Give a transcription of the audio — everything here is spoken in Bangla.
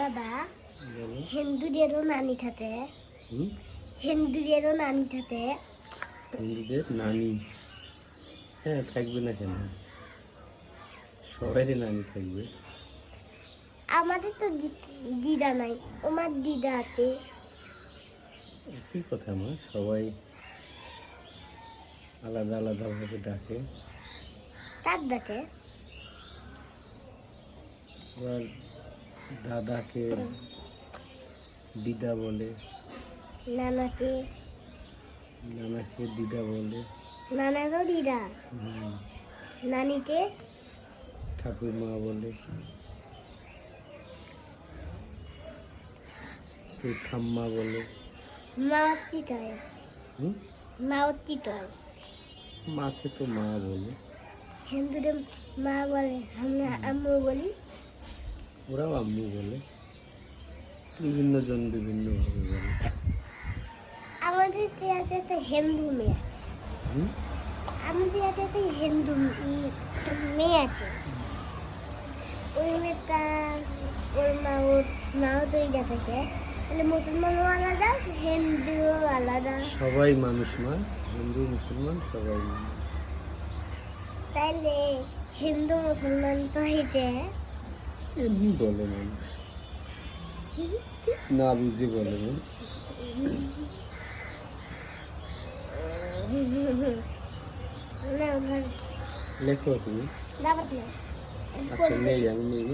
দাদা বলো। হিন্দুদেরও নানি থাকে, হুম? হিন্দুদেরও নানি থাকে। হিন্দুদের নানি, হ্যাঁ থাকবে না কেন, সবারই নানি থাকবে। আমাদের তো দিদা নাই, আমার দিদা আছে। একই কথা মা, সবাই আলাদা আলাদাভাবে ডাকে। তার ডাকে আবার দাদাকে দিদা বলে, নানাকে নানাকে দিদা বলে, নানারও দিদা, হুম, নানিকে ঠাকুরমা বলে, কেউ ঠাম্মা বলে। মা তিতয়, হুম? মাও তিতয়। মাকে তো মা বলে, হিন্দুদের মা বলে, আমরা আম্মু বলি। ওরাও আম্মু বলে, বিভিন্ন জন বিভিন্নভাবে বলে। আমাদের এলাকাতে একটা হিন্দু মেয়ে আছে, হুম? আমাদের এলাকাতে হিন্দু মেয়ে আছে। ওই মেয়েটা, ওর মাও তো এইটা থাকে, মানে মুসলমানও আলাদা, হিন্দুও আলাদা। সবাই মানুষ মা, হিন্দু মুসলমান সবাই মানুষ। তাইলে হিন্দু মুসলমান তো হইতে এমনি বলে মানুষ, না বুঝে বলে না। না, লেখো তুমি। দাবাত না। আচ্ছা নেই, আমি নেই।